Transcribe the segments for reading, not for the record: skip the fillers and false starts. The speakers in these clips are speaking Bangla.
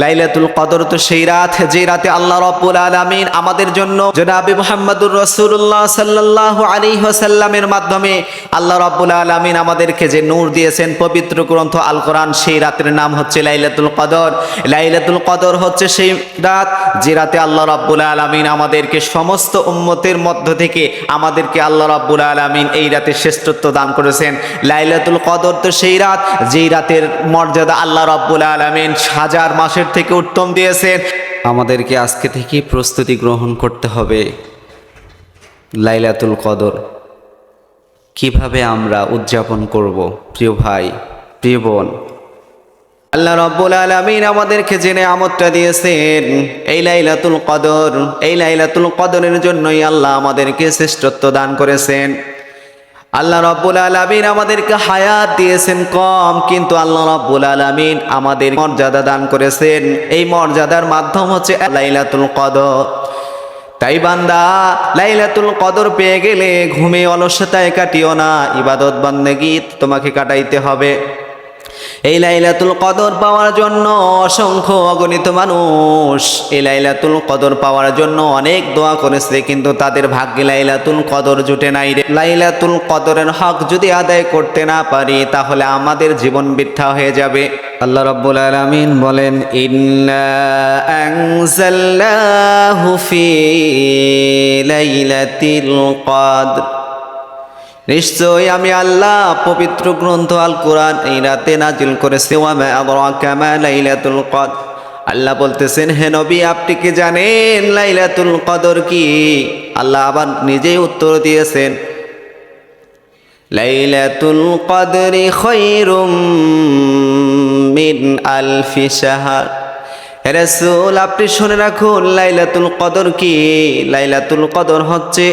লাইলাতুল কদর তো সেই রাত যে রাতে আল্লাহ রাব্বুল আলামিন আমাদের জন্য জনাবে মুহাম্মদুর রাসূলুল্লাহ সাল্লাল্লাহু আলাইহি ওয়াসাল্লামের মাধ্যমে আল্লাহ রাব্বুল আলামিন আমাদেরকে যে নূর দিয়েছেন পবিত্র গ্রন্থ আল কোরআন, সেই রাতের নাম হচ্ছে লাইলাতুল কদর। লাইলাতুল কদর হচ্ছে সেই রাত যে রাতে আল্লাহ রাব্বুল আলামিন আমাদেরকে সমস্ত উম্মতের মধ্য থেকে আমাদেরকে আল্লাহ রাব্বুল আলামিন এই রাতে শ্রেষ্ঠত্ব দান করেছেন। লাইলাতুল কদর তো সেই রাত যেই রাতের মর্যাদা আল্লাহ রাব্বুল আলামিন হাজার মাসের থেকে উত্তম দিয়েছেন। আমাদেরকে আজকে থেকেই প্রস্তুতি গ্রহণ করতে হবে লাইলাতুল কদর কিভাবে আমরা উদযাপন করব। প্রিয় ভাই, প্রিয় বোন, আল্লাহ রাব্বুল আলামিন আমাদেরকে যে নিয়ামতটা দিয়েছেন এই লাইলাতুল কদর, এই লাইলাতুল কদরের জন্যই আল্লাহ আমাদেরকে শ্রেষ্ঠত্ব দান করেছেন। আল্লাহ রাব্বুল আলামিন আমাদেরকে হায়াত দিয়েছেন কম, কিন্তু আল্লাহ রাব্বুল আলামিন আমাদের মর্যাদা দান করেছেন। এই মর্যাদার মাধ্যম হচ্ছে লাইলাতুল কদর। তাই বান্দা, লাইলাতুল কদর পেয়ে গেলে ঘুমে অলসতায় কাটিও না, ইবাদত বান্দেগী তোমাকে কাটাইতে হবে। এই লাইলাতুল কদর পাওয়ার জন্য অসংখ্য অগণিত মানুষ এই লাইলাতুল কদর পাওয়ার জন্য অনেক দোয়া করেছে, কিন্তু তাদের ভাগ্যে লাইলাতুল কদর জুটে নাই রে। লাইলাতুল কদরের হক যদি আদায় করতে না পারি তাহলে আমাদের জীবন বৃথা হয়ে যাবে। আল্লাহ রাব্বুল আলামিন বলেন, ইন্না আনজালনাহু ফি লাইলাতিল কদর, নিশ্চয় আমি আল্লাহ পবিত্র গ্রন্থ আল কোরআন এই রাতে নাজিল করেছি। ওয়া মা আদরাকা মা লাইলাতুল কদর, আল্লাহ বলতেছেন, হে নবী আপনি কি জানেন লাইলাতুল কদর কি? আল্লাহ আবার নিজেই উত্তর দিয়েছেন, লাইলাতুল কদরি খায়রুম মিন আলফি শাহর। হে রাসূল আপনি শুনে রাখুন লাইলাতুল কদর কি? লাইলাতুল কদর হচ্ছে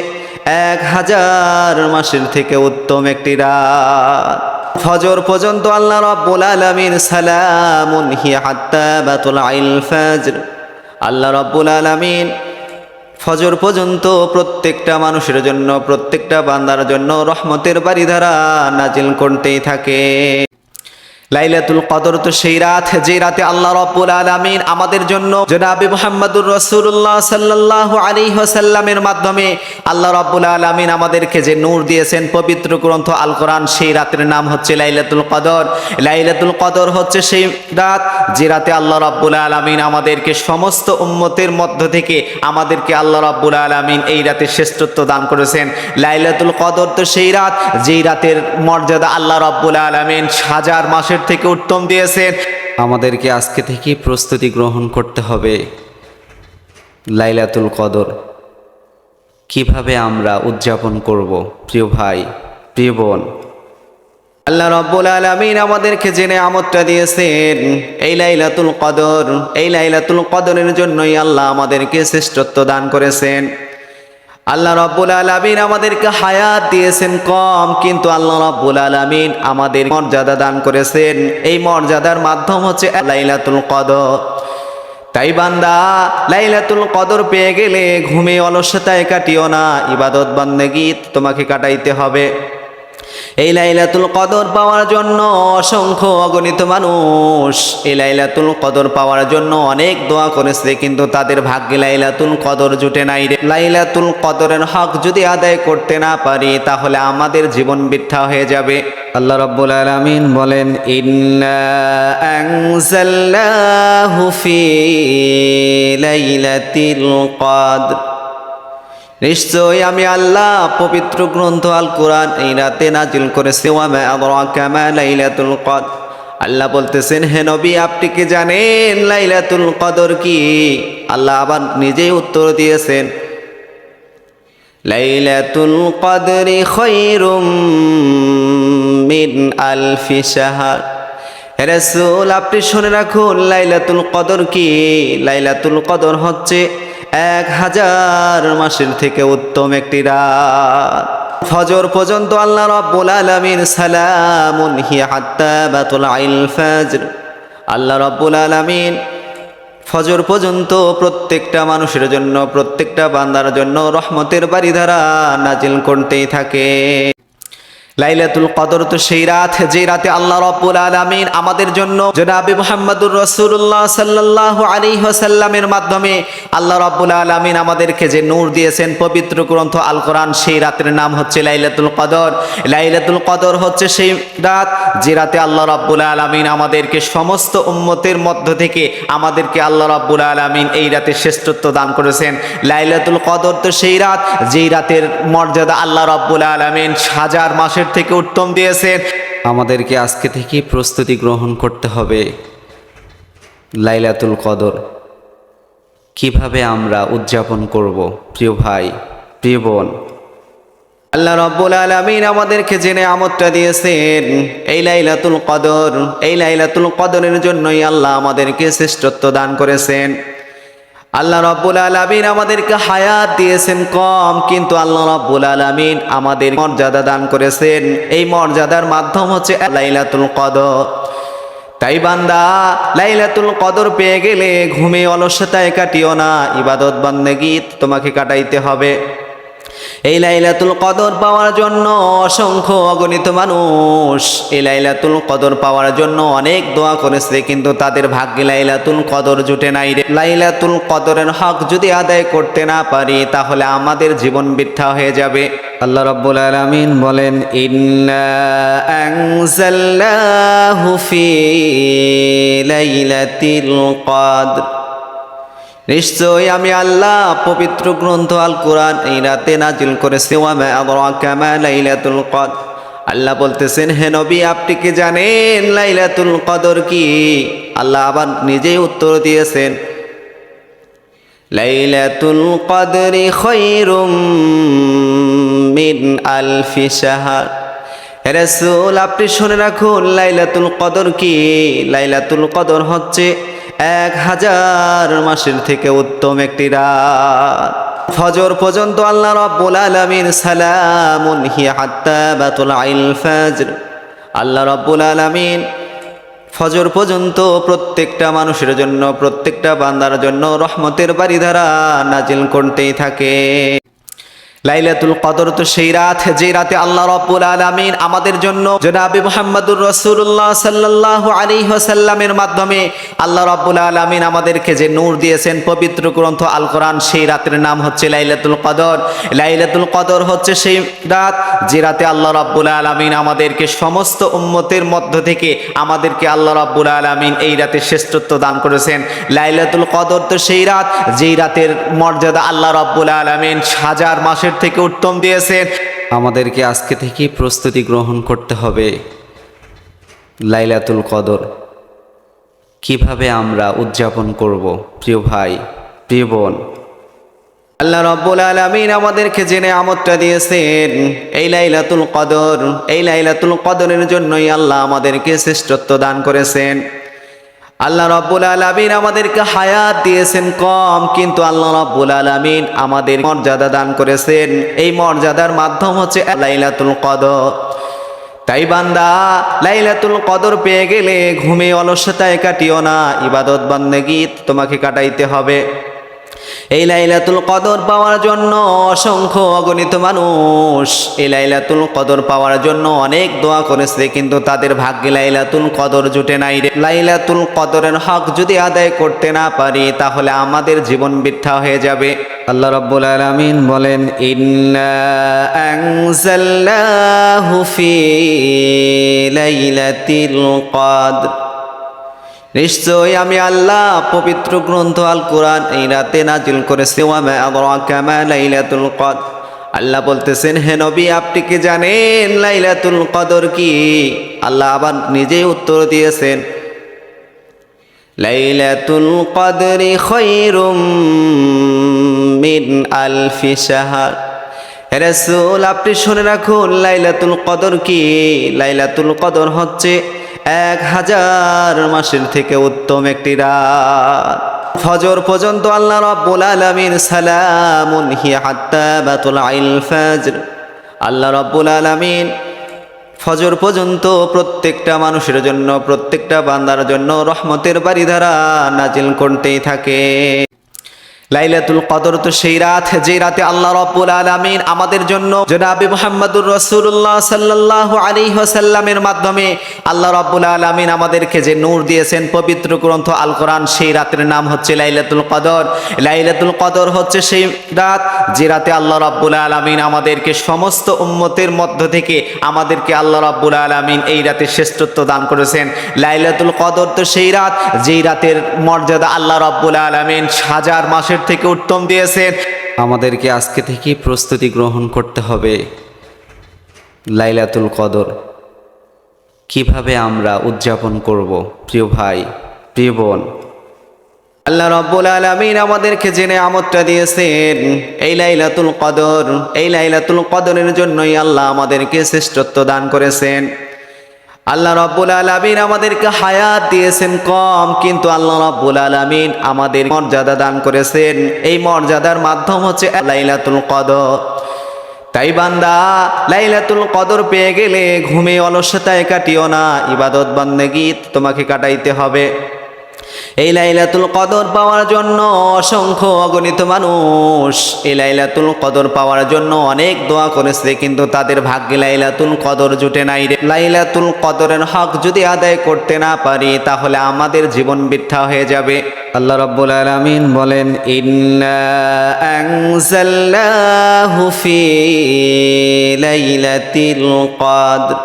1000 মাসের থেকে উত্তম একটি রাত। ফজর পর্যন্ত আল্লাহ রাব্বুল আলামিন সালামুন হিয়া হাত্তা মাতলাইল ফজর, আল্লাহ রাব্বুল আলামিন ফজর পর্যন্ত প্রত্যেকটা মানুষের জন্য, প্রত্যেকটা বান্দার জন্য রহমতের বারিধারা নাজিল করতেই থাকে। লাইলাতুল কদর তো সেই রাত যে রাতে আল্লাহ রাব্বুল আলামিন আমাদের জন্য জনাবে মুহাম্মদুর রাসূলুল্লাহ সাল্লাল্লাহু আলাইহি ওয়াসাল্লামের মাধ্যমে আল্লাহ রাব্বুল আলামিন আমাদেরকে যে নূর দিয়েছেন পবিত্র গ্রন্থ আল কোরআন, সেই রাতের নাম হচ্ছে লাইলাতুল কদর। লাইলাতুল কদর হচ্ছে সেই রাত যে রাতে আল্লাহ রাব্বুল আলামিন আমাদেরকে সমস্ত উম্মতের মধ্য থেকে আমাদেরকে আল্লাহ রাব্বুল আলামিন এই রাতে শ্রেষ্ঠত্ব দান করেছেন। লাইলাতুল কদর তো সেই রাত যেই রাতের মর্যাদা আল্লাহ রাব্বুল আলামিন হাজার মাসের থেকে উত্তম দিয়েছেন। আমাদেরকে আজকে থেকেই প্রস্তুতি গ্রহণ করতে হবে লাইলাতুল কদর কিভাবে আমরা উদযাপন করব। প্রিয় ভাই, প্রিয় বোন, আল্লাহ রাব্বুল আলামিন আমাদেরকে যে নিয়ামতটা দিয়েছেন এই লাইলাতুল কদর, এই লাইলাতুল কদরের জন্যই আল্লাহ আমাদেরকে শ্রেষ্ঠত্ব দান করেছেন। আল্লাহ রাব্বুল আলামিন আমাদেরকে হায়াত দিয়েছেন কম, কিন্তু আল্লাহ রাব্বুল আলামিন আমাদের মর্যাদা দান করেছেন। এই মর্যাদার মাধ্যম হচ্ছে লাইলাতুল কদর। তাই বান্দা, লাইলাতুল কদর পেয়ে গেলে ঘুমে অলসতায় কাটিও না, ইবাদত বান্দেগী তোমাকে কাটাইতে হবে। এই লাইলাতুল কদর পাওয়ার জন্য অসংখ্য অগণিত মানুষ এই লাইলাতুল কদর পাওয়ার জন্য অনেক দোয়া করেছে, কিন্তু তাদের ভাগ্যে লাইলাতুল কদর জুটে নাই রে। লাইলাতুল কদরের হক যদি আদায় করতে না পারি তাহলে আমাদের জীবন বৃথা হয়ে যাবে। আল্লাহ রাব্বুল আলামিন বলেন, ইন্না আনজালনাহু ফি লাইলাতিল কদর, নিশ্চয় আমি আল্লাহ পবিত্র গ্রন্থ আল কোরআন এই রাতে নাজিল করেছি। ওয়া মা আদরাকা মা লাইলাতুল কদর, আল্লাহ বলতেছেন, হে নবী আপনি কি জানেন লাইলাতুল কদর কি? আল্লাহ আবার নিজেই উত্তর দিয়েছেন, লাইলাতুল কদরি খায়রুম মিন আলফি শাহর। হে রাসূল আপনি শুনে রাখুন লাইলাতুল কদর কি? লাইলাতুল কদর হচ্ছে 1000 মাসের থেকে উত্তম একটি রাত। ফজর পর্যন্ত আল্লাহ রাব্বুল আলামিন সালামুন হিয়া হাত্তা মাতলাইল ফজর, আল্লাহ রাব্বুল আলামিন ফজর পর্যন্ত প্রত্যেকটা মানুষের জন্য, প্রত্যেকটা বান্দার জন্য রহমতের বারিধারা নাজিল করতেই থাকে। লাইলাতুল কদর তো সেই রাত যে রাতে আল্লাহ রাব্বুল আলামিন আমাদের জন্য জনাবে মুহাম্মদুর রাসূলুল্লাহ সাল্লাল্লাহু আলাইহি ওয়াসাল্লামের মাধ্যমে আল্লাহ রাব্বুল আলামিন আমাদেরকে যে নূর দিয়েছেন পবিত্র গ্রন্থ আল কোরআন, সেই রাতের নাম হচ্ছে লাইলাতুল কদর। লাইলাতুল কদর হচ্ছে সেই রাত যে রাতে আল্লাহ রাব্বুল আলামিন আমাদেরকে সমস্ত উম্মতের মধ্য থেকে আমাদেরকে আল্লাহ রাব্বুল আলামিন এই রাতে শ্রেষ্ঠত্ব দান করেছেন। লাইলাতুল কদর তো সেই রাত যেই রাতের মর্যাদা আল্লাহ রাব্বুল আলামিন হাজার মাসের থেকে উত্তম দিয়েছেন। আমাদেরকে আজকে থেকে প্রস্তুতি গ্রহণ করতে হবে লাইলাতুল কদর কিভাবে আমরা উদযাপন করব। প্রিয় ভাই, প্রিয় বোন, আল্লাহ রাব্বুল আলামিন আমাদেরকে যে নিয়ামতটা দিয়েছেন এই লাইলাতুল কদর, এই লাইলাতুল কদরের জন্যই আল্লাহ আমাদেরকে শ্রেষ্ঠত্ব দান করেছেন। আল্লাহ রাব্বুল আলামিন আমাদেরকে হায়াত দিয়েছেন কম, কিন্তু আল্লাহ রাব্বুল আলামিন আমাদের মর্যাদা দান করেছেন। এই মর্যাদার মাধ্যম হচ্ছে লাইলাতুল কদর। তাই বান্দা, লাইলাতুল কদর পেয়ে গেলে ঘুমে অলসতায় কাটিও না, ইবাদত বান্দেগী তোমাকে কাটাইতে হবে। এই লাইলাতুল কদর পাওয়ার জন্য অসংখ্য অগণিত মানুষ এই লাইলাতুল কদর পাওয়ার জন্য অনেক দোয়া করেছে, কিন্তু তাদের ভাগ্যে লাইলাতুল কদর জুটে নাই রে। লাইলাতুল কদরের হক যদি আদায় করতে না পারি তাহলে আমাদের জীবন বৃথা হয়ে যাবে। আল্লাহ রাব্বুল আলামিন বলেন, ইন্না আনজালনাহু ফি লাইলাতিল কদর, নিশ্চয় আমি আল্লাহ পবিত্র গ্রন্থ আল কোরআন এই রাতে নাজিল করেছি। ওয়া মা আদরাকা মা লাইলাতুল কদর, আল্লাহ বলতেছেন, হে নবী আপনি কি জানেন লাইলাতুল কদর কি? আল্লাহ আবার নিজেই উত্তর দিয়েছেন, লাইলাতুল কদরি খায়রুম মিন আলফি শাহর। হে রাসূল আপনি শুনে রাখুন লাইলাতুল কদর কি? লাইলাতুল কদর হচ্ছে 1000 মাসের থেকে উত্তম একটি রাত। ফজর পর্যন্ত আল্লাহ রাব্বুল আলামিন সালামুন হিয়া হাত্তা মাতলাইল ফজর, আল্লাহ রাব্বুল আলামিন ফজর পর্যন্ত প্রত্যেকটা মানুষের জন্য, প্রত্যেকটা বান্দার জন্য রহমতের বারিধারা নাজিল করতেই থাকে। লাইলাতুল কদর তো সেই রাত যে রাতে আল্লাহ রাব্বুল আলামিন আমাদের জন্য জনাবে মুহাম্মদুর রাসূলুল্লাহ সাল্লাল্লাহু আলাইহি ওয়াসাল্লামের মাধ্যমে আল্লাহ রাব্বুল আলামিন আমাদেরকে যে নূর দিয়েছেন পবিত্র গ্রন্থ আল কোরআন, সেই রাতের নাম হচ্ছে লাইলাতুল কদর। লাইলাতুল কদর হচ্ছে সেই রাত যে রাতে আল্লাহ রাব্বুল আলামিন আমাদেরকে সমস্ত উম্মতের মধ্য থেকে আমাদেরকে আল্লাহ রাব্বুল আলামিন এই রাতে শ্রেষ্ঠত্ব দান করেছেন। লাইলাতুল কদর তো সেই রাত যেই রাতের মর্যাদা আল্লাহ রাব্বুল আলামিন হাজার মাসের থেকে উত্তম দিয়েছেন। আমাদেরকে আজকে থেকে প্রস্তুতি গ্রহণ করতে হবে লাইলাতুল কদর কিভাবে আমরা উদযাপন করব। প্রিয় ভাই, প্রিয় বোন, আল্লাহ রাব্বুল আলামিন আমাদেরকে যে নিয়ামতটা দিয়েছেন এই লাইলাতুল কদর, এই লাইলাতুল কদরের জন্যই আল্লাহ আমাদেরকে শ্রেষ্ঠত্ব দান করেছেন। আল্লাহ রাব্বুল আলামিন আমাদেরকে হায়াত দিয়েছেন কম, কিন্তু আল্লাহ রাব্বুল আলামিন আমাদের মর্যাদা দান করেছেন। এই মর্যাদার মাধ্যম হচ্ছে লাইলাতুল কদর। তাই বান্দা, লাইলাতুল কদর পেয়ে গেলে ঘুমে অলসতায় কাটিও না, ইবাদত বান্দেগী তোমাকে কাটাইতে হবে। এই লাইলাতুল কদর পাওয়ার জন্য অসংখ্য অগণিত মানুষ এই লাইলাতুল কদর পাওয়ার জন্য অনেক দোয়া করেছে, কিন্তু তাদের ভাগ্যে লাইলাতুল কদর জুটে নাই রে। লাইলাতুল কদরের হক যদি আদায় করতে না পারি তাহলে আমাদের জীবন বৃথা হয়ে যাবে। আল্লাহ রাব্বুল আলামিন বলেন, ইন্না আনজালনাহু ফি লাইলাতিল কদর, নিশ্চয় আমি আল্লাহ পবিত্র গ্রন্থ আল কোরআন এই রাতে নাজিল করেছি। ওয়া মা আদরাকা মা লাইলাতুল কদর, আল্লাহ বলতেছেন, হে নবী আপনি কি জানেন লাইলাতুল কদর কি? আল্লাহ আবার নিজেই উত্তর দিয়েছেন, লাইলাতুল কদরি খায়রুম মিন আলফি শাহর। হে রাসূল আপনি শুনে রাখুন লাইলাতুল কদর কি? লাইলাতুল কদর হচ্ছে 1000 মাসের থেকে উত্তম একটি রাত। ফজর পর্যন্ত আল্লাহ রাব্বুল আলামিন সালামুন হিয়া হাত্তা মাতলাইল ফজর, আল্লাহ রাব্বুল আলামিন ফজর পর্যন্ত প্রত্যেকটা মানুষের জন্য, প্রত্যেকটা বান্দার জন্য রহমতের বারিধারা নাজিল করতেই থাকে। লাইলাতুল কদর তো সেই রাত যে রাতে আল্লাহ রাব্বুল আলামিন আমাদের জন্য জনাবে মুহাম্মদুর রাসূলুল্লাহ সাল্লাল্লাহু আলাইহি ওয়াসাল্লামের মাধ্যমে আল্লাহ রাব্বুল আলামিন আমাদেরকে যে নূর দিয়েছেন পবিত্র গ্রন্থ আল কোরআন, সেই রাতের নাম হচ্ছে লাইলাতুল কদর। লাইলাতুল কদর হচ্ছে সেই রাত যে রাতে আল্লাহ রাব্বুল আলামিন আমাদেরকে সমস্ত উম্মতের মধ্য থেকে আমাদেরকে আল্লাহ রাব্বুল আলামিন এই রাতে শ্রেষ্ঠত্ব দান করেছেন। লাইলাতুল কদর তো সেই রাত যেই রাতের মর্যাদা আল্লাহ রাব্বুল আলামিন হাজার মাসের থেকে উত্তম দিয়েছেন। আমাদেরকে আজকে থেকে প্রস্তুতি গ্রহণ করতে হবে লাইলাতুল কদর কিভাবে আমরা উদযাপন করব। প্রিয় ভাই, প্রিয় বোন, আল্লাহ রাব্বুল আলামিন আমাদেরকে যে নিয়ামতটা দিয়েছেন এই লাইলাতুল কদর, এই লাইলাতুল কদরের জন্যই আল্লাহ আমাদেরকে শ্রেষ্ঠত্ব দান করেছেন। আল্লাহ রাব্বুল আলামিন আমাদেরকে হায়াত দিয়েছেন কম, কিন্তু আল্লাহ রাব্বুল আলামিন আমাদের মর্যাদা দান করেছেন। এই মর্যাদার মাধ্যম হচ্ছে লাইলাতুল কদর। তাই বান্দা, লাইলাতুল কদর পেয়ে গেলে ঘুমে অলসতায় কাটিও না, ইবাদত বান্দেগী তোমাকে কাটাইতে হবে। এই লাইলাতুল কদর পাওয়ার জন্য অসংখ্য অগণিত মানুষ এই লাইলাতুল কদর পাওয়ার জন্য অনেক দোয়া করেছে, কিন্তু তাদের ভাগ্যে লাইলাতুল কদর জুটে নাই। লাইলাতুল কদরের হক যদি আদায় করতে না পারি তাহলে আমাদের জীবন বৃথা হয়ে যাবে। আল্লাহ রাব্বুল আলামিন বলেন, ইন্না আনজালনাহু ফি লাইলাতিল কদর,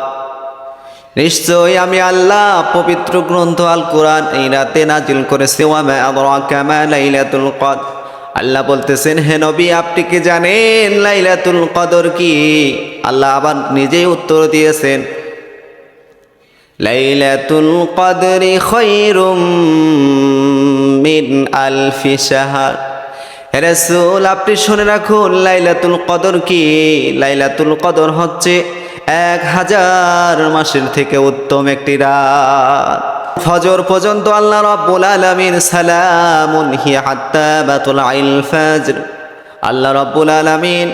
নিশ্চয় আমি আল্লাহ পবিত্র গ্রন্থ আল কোরআন এই রাতে নাজিল করেছি। ওয়া মা আদরাকা মা লাইলাতুল কদর, আল্লাহ বলতেছেন, হে নবী আপনি কি জানেন লাইলাতুল কদর কি? আল্লাহ আবার নিজেই উত্তর দিয়েছেন, লাইলাতুল কদরি খায়রুম মিন আলফি শাহর। হে রাসূল আপনি শুনে রাখুন লাইলাতুল কদর কি? লাইলাতুল কদর হচ্ছে 1000 মাসের থেকে উত্তম একটি রাত। ফজর পর্যন্ত আল্লাহ রাব্বুল আলামিন সালামুন হিয়া হাত্তা মাতলাইল ফজর, আল্লাহ রাব্বুল আলামিন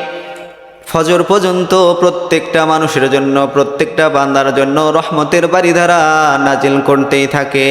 ফজর পর্যন্ত প্রত্যেকটা মানুষের জন্য, প্রত্যেকটা বান্দার জন্য রহমতের বারিধারা নাজিল করতেই থাকে।